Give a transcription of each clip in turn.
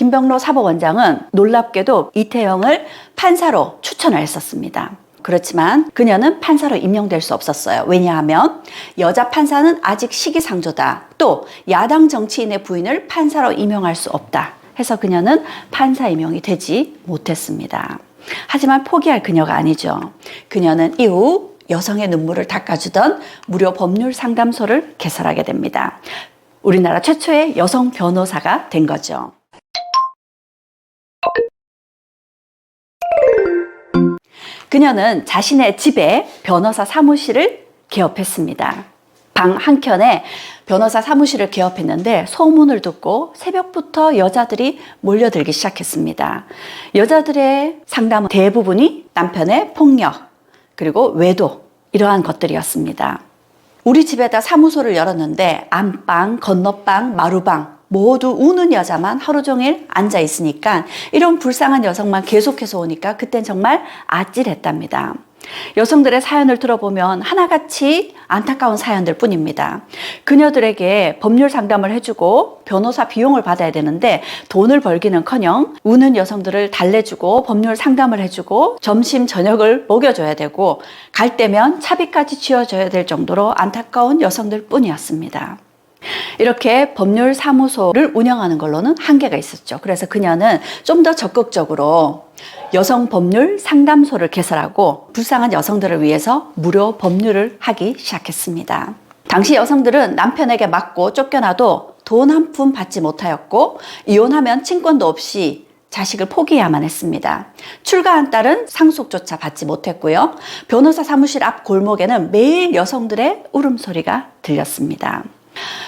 김병로 사법원장은 놀랍게도 이태영을 판사로 추천을 했었습니다. 그렇지만 그녀는 판사로 임명될 수 없었어요. 왜냐하면 여자 판사는 아직 시기상조다. 또 야당 정치인의 부인을 판사로 임명할 수 없다. 해서 그녀는 판사 임명이 되지 못했습니다. 하지만 포기할 그녀가 아니죠. 그녀는 이후 여성의 눈물을 닦아주던 무료 법률 상담소를 개설하게 됩니다. 우리나라 최초의 여성 변호사가 된 거죠. 그녀는 자신의 집에 변호사 사무실을 개업했습니다. 방 한켠에 변호사 사무실을 개업했는데 소문을 듣고 새벽부터 여자들이 몰려들기 시작했습니다. 여자들의 상담은 대부분이 남편의 폭력, 그리고 외도, 이러한 것들이었습니다. 우리 집에다 사무소를 열었는데 안방, 건너방, 마루방 모두 우는 여자만 하루 종일 앉아 있으니까 이런 불쌍한 여성만 계속해서 오니까 그땐 정말 아찔했답니다. 여성들의 사연을 들어보면 하나같이 안타까운 사연들 뿐입니다. 그녀들에게 법률 상담을 해주고 변호사 비용을 받아야 되는데 돈을 벌기는커녕 우는 여성들을 달래주고 법률 상담을 해주고 점심 저녁을 먹여줘야 되고 갈 때면 차비까지 쥐어줘야 될 정도로 안타까운 여성들 뿐이었습니다. 이렇게 법률 사무소를 운영하는 걸로는 한계가 있었죠. 그래서 그녀는 좀 더 적극적으로 여성 법률 상담소를 개설하고 불쌍한 여성들을 위해서 무료 법률을 하기 시작했습니다. 당시 여성들은 남편에게 맞고 쫓겨나도 돈 한 푼 받지 못하였고 이혼하면 친권도 없이 자식을 포기해야만 했습니다. 출가한 딸은 상속조차 받지 못했고요. 변호사 사무실 앞 골목에는 매일 여성들의 울음소리가 들렸습니다.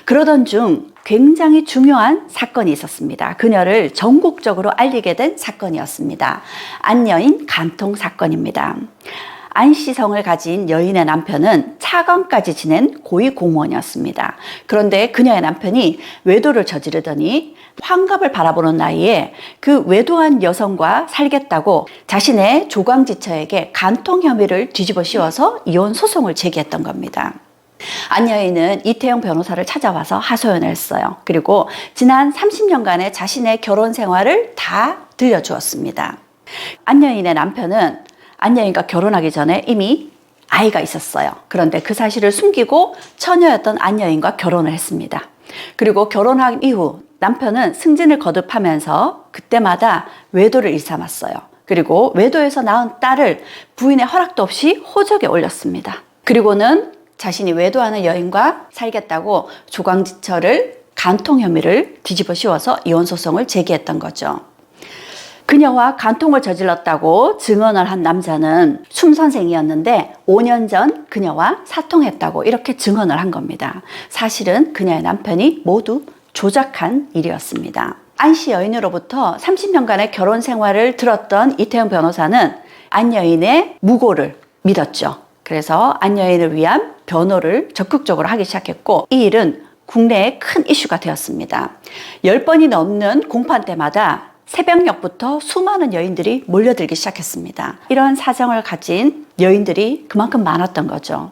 그러던 중 굉장히 중요한 사건이 있었습니다. 그녀를 전국적으로 알리게 된 사건이었습니다. 안여인 간통 사건입니다. 안씨성을 가진 여인의 남편은 차관까지 지낸 고위 공무원이었습니다. 그런데 그녀의 남편이 외도를 저지르더니 환갑을 바라보는 나이에 그 외도한 여성과 살겠다고 자신의 조광지처에게 간통 혐의를 뒤집어 씌워서 이혼 소송을 제기했던 겁니다. 안여인은 이태영 변호사를 찾아와서 하소연을 했어요. 그리고 지난 30년간의 자신의 결혼 생활을 다 들려주었습니다. 안여인의 남편은 안여인과 결혼하기 전에 이미 아이가 있었어요. 그런데 그 사실을 숨기고 처녀였던 안여인과 결혼을 했습니다. 그리고 결혼한 이후 남편은 승진을 거듭하면서 그때마다 외도를 일삼았어요. 그리고 외도에서 낳은 딸을 부인의 허락도 없이 호적에 올렸습니다. 그리고는 자신이 외도하는 여인과 살겠다고 조광지처를 간통 혐의를 뒤집어 씌워서 이혼 소송을 제기했던 거죠. 그녀와 간통을 저질렀다고 증언을 한 남자는 숨선생이었는데 5년 전 그녀와 사통했다고 이렇게 증언을 한 겁니다. 사실은 그녀의 남편이 모두 조작한 일이었습니다. 안씨 여인으로부터 30년간의 결혼 생활을 들었던 이태영 변호사는 안여인의 무고를 믿었죠. 그래서 안여인을 위한 변호를 적극적으로 하기 시작했고 이 일은 국내에 큰 이슈가 되었습니다. 10번이 넘는 공판 때마다 새벽녘부터 수많은 여인들이 몰려들기 시작했습니다. 이러한 사정을 가진 여인들이 그만큼 많았던 거죠.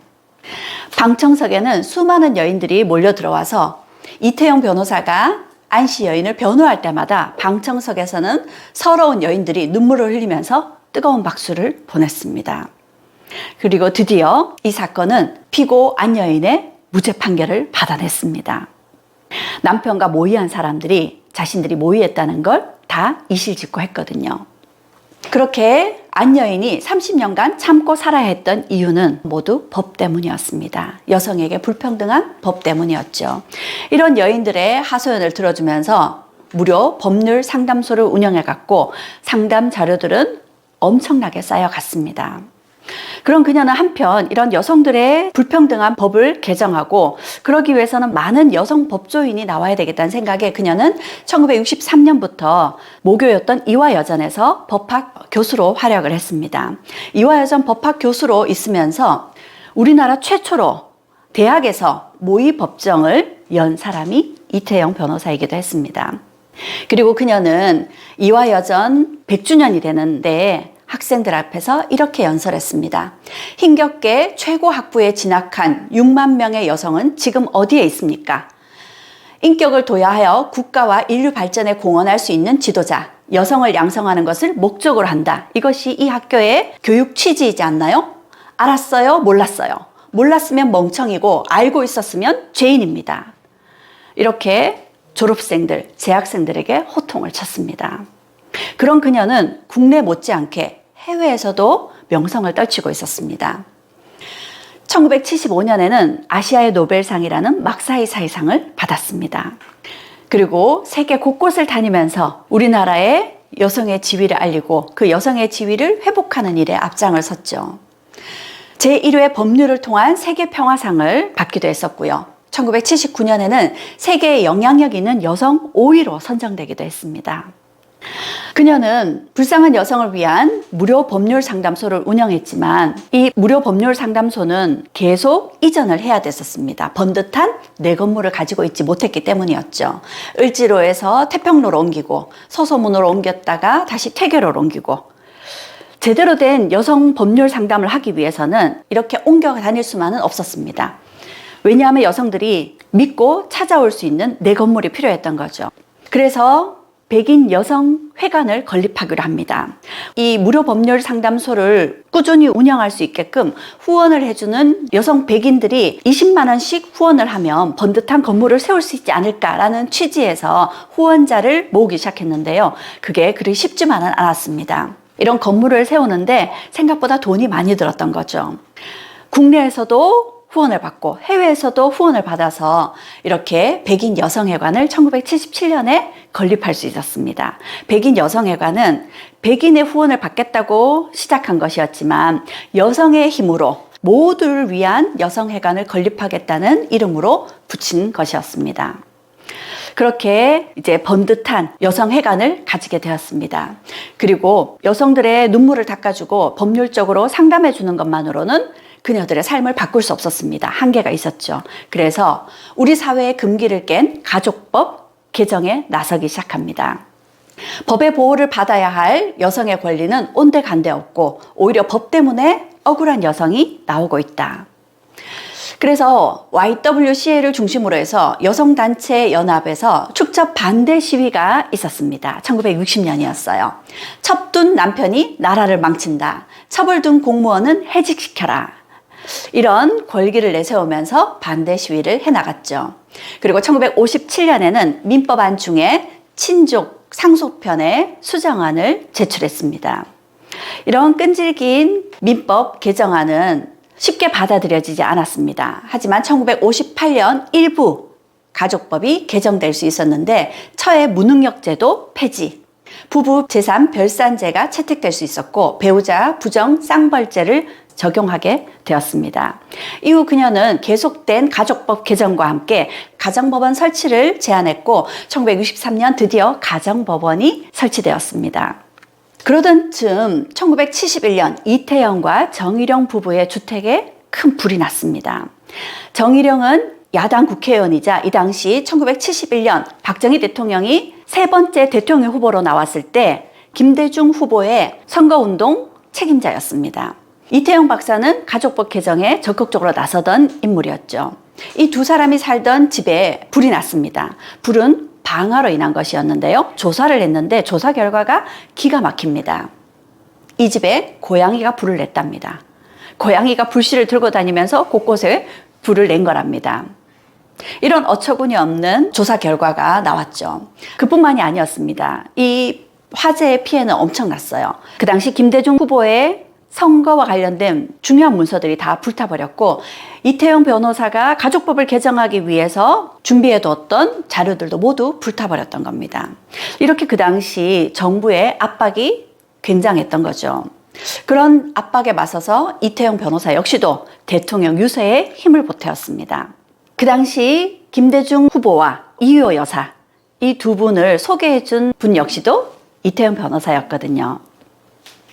방청석에는 수많은 여인들이 몰려들어와서 이태영 변호사가 안씨 여인을 변호할 때마다 방청석에서는 서러운 여인들이 눈물을 흘리면서 뜨거운 박수를 보냈습니다. 그리고 드디어 이 사건은 피고 안여인의 무죄 판결을 받아냈습니다. 남편과 모의한 사람들이 자신들이 모의했다는 걸 다 이실직고했거든요. 그렇게 안여인이 30년간 참고 살아야 했던 이유는 모두 법 때문이었습니다. 여성에게 불평등한 법 때문이었죠. 이런 여인들의 하소연을 들어주면서 무료 법률 상담소를 운영해갔고 상담 자료들은 엄청나게 쌓여갔습니다. 그럼 그녀는 한편 이런 여성들의 불평등한 법을 개정하고 그러기 위해서는 많은 여성 법조인이 나와야 되겠다는 생각에 그녀는 1963년부터 모교였던 이화여전에서 법학 교수로 활약을 했습니다. 이화여전 법학 교수로 있으면서 우리나라 최초로 대학에서 모의 법정을 연 사람이 이태영 변호사이기도 했습니다. 그리고 그녀는 이화여전 100주년이 되는데 학생들 앞에서 이렇게 연설했습니다. 힘겹게 최고 학부에 진학한 6만 명의 여성은 지금 어디에 있습니까? 인격을 도야하여 국가와 인류 발전에 공헌할 수 있는 지도자, 여성을 양성하는 것을 목적으로 한다. 이것이 이 학교의 교육 취지이지 않나요? 알았어요? 몰랐어요? 몰랐으면 멍청이고 알고 있었으면 죄인입니다. 이렇게 졸업생들, 재학생들에게 호통을 쳤습니다. 그런 그녀는 국내 못지않게 해외에서도 명성을 떨치고 있었습니다. 1975년에는 아시아의 노벨상이라는 막사이사이 상을 받았습니다. 그리고 세계 곳곳을 다니면서 우리나라의 여성의 지위를 알리고 그 여성의 지위를 회복하는 일에 앞장을 섰죠. 제1회 법률을 통한 세계평화상을 받기도 했었고요. 1979년에는 세계에 영향력 있는 여성 5위로 선정되기도 했습니다. 그녀는 불쌍한 여성을 위한 무료 법률 상담소를 운영했지만 이 무료 법률 상담소는 계속 이전을 해야 됐었습니다. 번듯한 내 건물을 가지고 있지 못했기 때문이었죠. 을지로에서 태평로로 옮기고 서소문으로 옮겼다가 다시 퇴계로로 옮기고 제대로 된 여성 법률 상담을 하기 위해서는 이렇게 옮겨 다닐 수만은 없었습니다. 왜냐하면 여성들이 믿고 찾아올 수 있는 내 건물이 필요했던 거죠. 그래서 백인 여성 회관을 건립하기로 합니다. 이 무료 법률 상담소를 꾸준히 운영할 수 있게끔 후원을 해주는 여성 백인들이 20만 원씩 후원을 하면 번듯한 건물을 세울 수 있지 않을까라는 취지에서 후원자를 모으기 시작했는데요. 그게 그리 쉽지만은 않았습니다. 이런 건물을 세우는데 생각보다 돈이 많이 들었던 거죠. 국내에서도 후원을 받고 해외에서도 후원을 받아서 이렇게 백인 여성회관을 1977년에 건립할 수 있었습니다. 백인 여성회관은 백인의 후원을 받겠다고 시작한 것이었지만 여성의 힘으로 모두를 위한 여성회관을 건립하겠다는 이름으로 붙인 것이었습니다. 그렇게 이제 번듯한 여성회관을 가지게 되었습니다. 그리고 여성들의 눈물을 닦아주고 법률적으로 상담해 주는 것만으로는 그녀들의 삶을 바꿀 수 없었습니다. 한계가 있었죠. 그래서 우리 사회의 금기를 깬 가족법 개정에 나서기 시작합니다. 법의 보호를 받아야 할 여성의 권리는 온데간데 없고 오히려 법 때문에 억울한 여성이 나오고 있다. 그래서 YWCA를 중심으로 해서 여성단체 연합에서 축적 반대 시위가 있었습니다. 1960년이었어요. 첩둔 남편이 나라를 망친다. 처벌둔 공무원은 해직시켜라. 이런 권기를 내세우면서 반대 시위를 해나갔죠. 그리고 1957년에는 민법안 중에 친족 상속편의 수정안을 제출했습니다. 이런 끈질긴 민법 개정안은 쉽게 받아들여지지 않았습니다. 하지만 1958년 일부 가족법이 개정될 수 있었는데 처해 무능력제도 폐지, 부부 재산 별산제가 채택될 수 있었고 배우자 부정 쌍벌제를 적용하게 되었습니다. 이후 그녀는 계속된 가족법 개정과 함께 가정법원 설치를 제안했고 1963년 드디어 가정법원이 설치되었습니다. 그러던 즈음 1971년 이태영과 정일영 부부의 주택에 큰 불이 났습니다. 정일영은 야당 국회의원이자 이 당시 1971년 박정희 대통령이 세 번째 대통령 후보로 나왔을 때 김대중 후보의 선거운동 책임자였습니다. 이태영 박사는 가족법 개정에 적극적으로 나서던 인물이었죠. 이 두 사람이 살던 집에 불이 났습니다. 불은 방화로 인한 것이었는데요. 조사를 했는데 조사 결과가 기가 막힙니다. 이 집에 고양이가 불을 냈답니다. 고양이가 불씨를 들고 다니면서 곳곳에 불을 낸 거랍니다. 이런 어처구니 없는 조사 결과가 나왔죠. 그뿐만이 아니었습니다. 이 화재의 피해는 엄청났어요. 그 당시 김대중 후보의 선거와 관련된 중요한 문서들이 다 불타버렸고 이태영 변호사가 가족법을 개정하기 위해서 준비해뒀던 자료들도 모두 불타버렸던 겁니다. 이렇게 그 당시 정부의 압박이 굉장했던 거죠. 그런 압박에 맞서서 이태영 변호사 역시도 대통령 유세에 힘을 보태었습니다. 그 당시 김대중 후보와 이효 여사 이 두 분을 소개해준 분 역시도 이태영 변호사였거든요.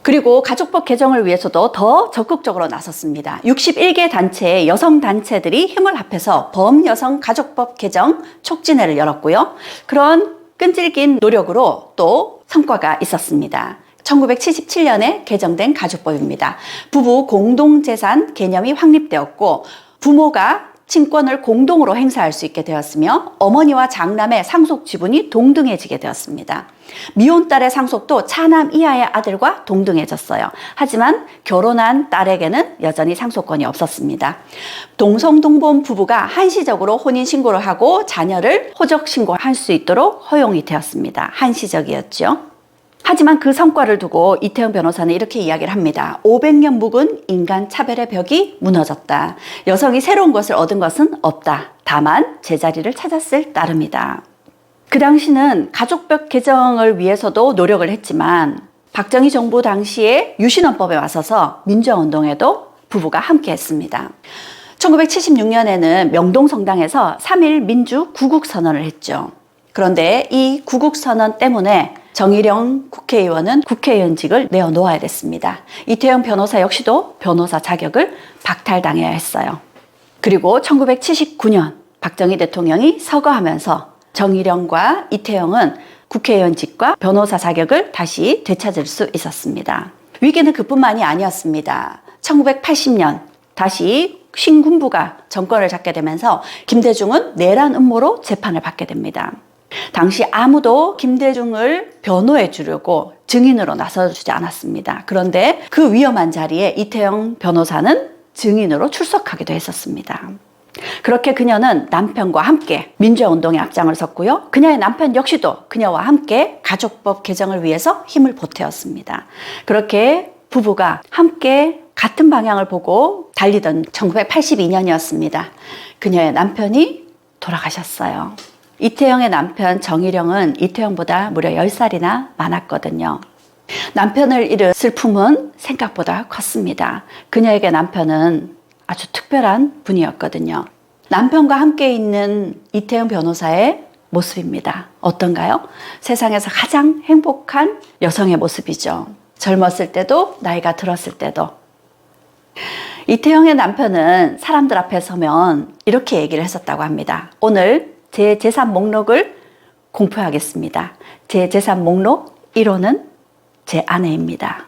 그리고 가족법 개정을 위해서도 더 적극적으로 나섰습니다. 61개 단체의 여성 단체들이 힘을 합해서 범여성 가족법 개정 촉진회를 열었고요. 그런 끈질긴 노력으로 또 성과가 있었습니다. 1977년에 개정된 가족법입니다. 부부 공동재산 개념이 확립되었고 부모가 친권을 공동으로 행사할 수 있게 되었으며 어머니와 장남의 상속 지분이 동등해지게 되었습니다. 미혼 딸의 상속도 차남 이하의 아들과 동등해졌어요. 하지만 결혼한 딸에게는 여전히 상속권이 없었습니다. 동성동본 부부가 한시적으로 혼인신고를 하고 자녀를 호적신고할 수 있도록 허용이 되었습니다. 한시적이었죠. 하지만 그 성과를 두고 이태영 변호사는 이렇게 이야기를 합니다. 500년 묵은 인간 차별의 벽이 무너졌다. 여성이 새로운 것을 얻은 것은 없다. 다만 제자리를 찾았을 따름이다. 그 당시는 가족법 개정을 위해서도 노력을 했지만 박정희 정부 당시에 유신헌법에 맞서서 민주화운동에도 부부가 함께 했습니다. 1976년에는 명동성당에서 3.1 민주 구국선언을 했죠. 그런데 이 구국선언 때문에 정일영 국회의원은 국회의원직을 내어놓아야 됐습니다. 이태영 변호사 역시도 변호사 자격을 박탈당해야 했어요. 그리고 1979년 박정희 대통령이 서거하면서 정일영과 이태영은 국회의원직과 변호사 자격을 다시 되찾을 수 있었습니다. 위기는 그뿐만이 아니었습니다. 1980년 다시 신군부가 정권을 잡게 되면서 김대중은 내란 음모로 재판을 받게 됩니다. 당시 아무도 김대중을 변호해 주려고 증인으로 나서주지 않았습니다. 그런데 그 위험한 자리에 이태영 변호사는 증인으로 출석하기도 했었습니다. 그렇게 그녀는 남편과 함께 민주화운동에 앞장을 섰고요. 그녀의 남편 역시도 그녀와 함께 가족법 개정을 위해서 힘을 보태었습니다. 그렇게 부부가 함께 같은 방향을 보고 달리던 1982년이었습니다. 그녀의 남편이 돌아가셨어요. 이태영의 남편 정일영은 이태영보다 무려 10살이나 많았거든요. 남편을 잃은 슬픔은 생각보다 컸습니다. 그녀에게 남편은 아주 특별한 분이었거든요. 남편과 함께 있는 이태영 변호사의 모습입니다. 어떤가요? 세상에서 가장 행복한 여성의 모습이죠. 젊었을 때도 나이가 들었을 때도. 이태영의 남편은 사람들 앞에 서면 이렇게 얘기를 했었다고 합니다. 오늘 제 재산 목록을 공표하겠습니다. 제 재산 목록 1호는 제 아내입니다.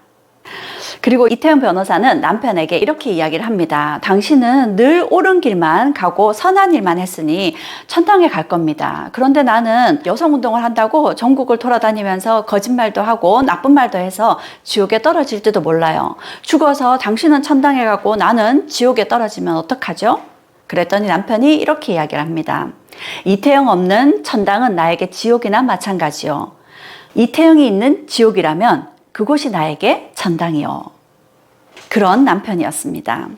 그리고 이태영 변호사는 남편에게 이렇게 이야기를 합니다. 당신은 늘 옳은 길만 가고 선한 일만 했으니 천당에 갈 겁니다. 그런데 나는 여성운동을 한다고 전국을 돌아다니면서 거짓말도 하고 나쁜 말도 해서 지옥에 떨어질지도 몰라요. 죽어서 당신은 천당에 가고 나는 지옥에 떨어지면 어떡하죠? 그랬더니 남편이 이렇게 이야기를 합니다. 이태영 없는 천당은 나에게 지옥이나 마찬가지요. 이태영이 있는 지옥이라면 그곳이 나에게 천당이요. 그런 남편이었습니다.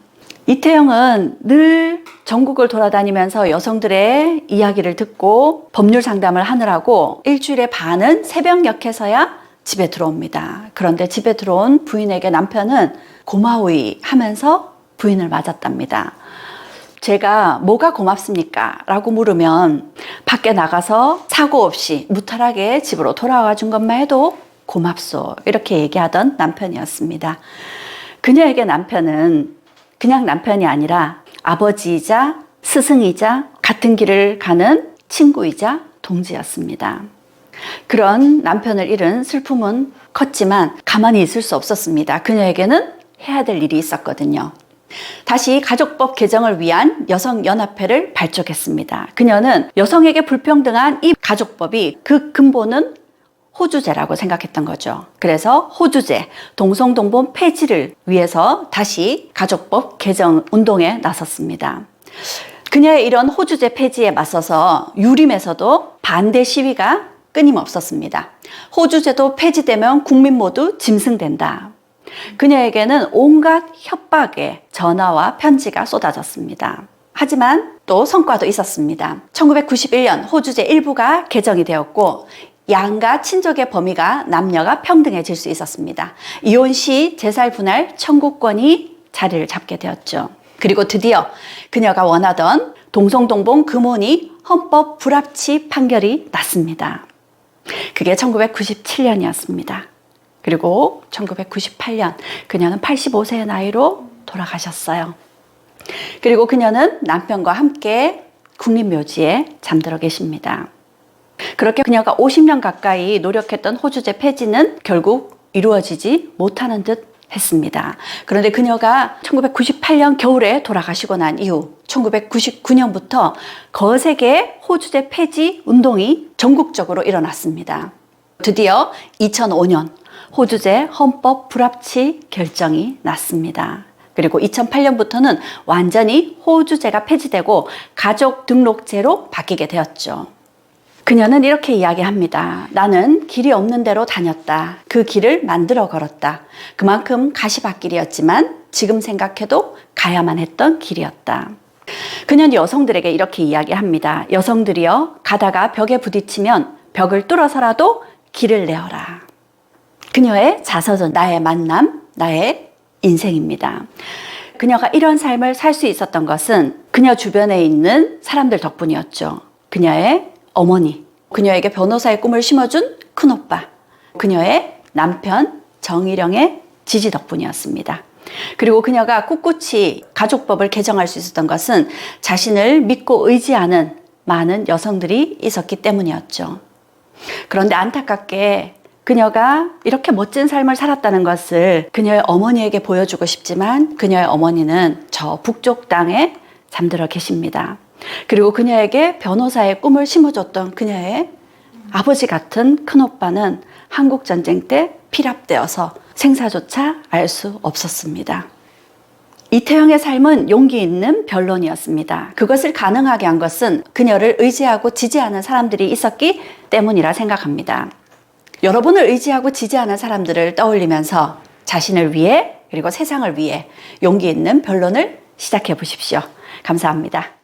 이태영은 늘 전국을 돌아다니면서 여성들의 이야기를 듣고 법률 상담을 하느라고 일주일에 반은 새벽녘에서야 집에 들어옵니다. 그런데 집에 들어온 부인에게 남편은 고마워이 하면서 부인을 맞았답니다. 제가 뭐가 고맙습니까? 라고 물으면 밖에 나가서 사고 없이 무탈하게 집으로 돌아와 준 것만 해도 고맙소. 이렇게 얘기하던 남편이었습니다. 그녀에게 남편은 그냥 남편이 아니라 아버지이자 스승이자 같은 길을 가는 친구이자 동지였습니다. 그런 남편을 잃은 슬픔은 컸지만 가만히 있을 수 없었습니다. 그녀에게는 해야 될 일이 있었거든요. 다시 가족법 개정을 위한 여성연합회를 발족했습니다. 그녀는 여성에게 불평등한 이 가족법이 그 근본은 호주제라고 생각했던 거죠. 그래서 호주제, 동성동본 폐지를 위해서 다시 가족법 개정 운동에 나섰습니다. 그녀의 이런 호주제 폐지에 맞서서 유림에서도 반대 시위가 끊임없었습니다. 호주제도 폐지되면 국민 모두 짐승된다. 그녀에게는 온갖 협박의 전화와 편지가 쏟아졌습니다. 하지만 또 성과도 있었습니다. 1991년 호주제 일부가 개정이 되었고 양가 친족의 범위가 남녀가 평등해질 수 있었습니다. 이혼 시 재살 분할 청구권이 자리를 잡게 되었죠. 그리고 드디어 그녀가 원하던 동성동본 금혼이 헌법 불합치 판결이 났습니다. 그게 1997년이었습니다. 그리고 1998년 그녀는 85세의 나이로 돌아가셨어요. 그리고 그녀는 남편과 함께 국립묘지에 잠들어 계십니다. 그렇게 그녀가 50년 가까이 노력했던 호주제 폐지는 결국 이루어지지 못하는 듯 했습니다. 그런데 그녀가 1998년 겨울에 돌아가시고 난 이후 1999년부터 거세게 호주제 폐지 운동이 전국적으로 일어났습니다. 드디어 2005년 호주제 헌법 불합치 결정이 났습니다. 그리고 2008년부터는 완전히 호주제가 폐지되고 가족 등록제로 바뀌게 되었죠. 그녀는 이렇게 이야기합니다. 나는 길이 없는 데로 다녔다. 그 길을 만들어 걸었다. 그만큼 가시밭길이었지만 지금 생각해도 가야만 했던 길이었다. 그녀는 여성들에게 이렇게 이야기합니다. 여성들이여, 가다가 벽에 부딪히면 벽을 뚫어서라도 길을 내어라. 그녀의 자서전, 나의 만남, 나의 인생입니다. 그녀가 이런 삶을 살 수 있었던 것은 그녀 주변에 있는 사람들 덕분이었죠. 그녀의 어머니, 그녀에게 변호사의 꿈을 심어준 큰오빠, 그녀의 남편 정일영의 지지 덕분이었습니다. 그리고 그녀가 꿋꿋이 가족법을 개정할 수 있었던 것은 자신을 믿고 의지하는 많은 여성들이 있었기 때문이었죠. 그런데 안타깝게 그녀가 이렇게 멋진 삶을 살았다는 것을 그녀의 어머니에게 보여주고 싶지만 그녀의 어머니는 저 북쪽 땅에 잠들어 계십니다. 그리고 그녀에게 변호사의 꿈을 심어줬던 그녀의 아버지 같은 큰오빠는 한국전쟁 때 피랍되어서 생사조차 알 수 없었습니다. 이태영의 삶은 용기 있는 변론이었습니다. 그것을 가능하게 한 것은 그녀를 의지하고 지지하는 사람들이 있었기 때문이라 생각합니다. 여러분을 의지하고 지지하는 사람들을 떠올리면서 자신을 위해 그리고 세상을 위해 용기 있는 변론을 시작해 보십시오. 감사합니다.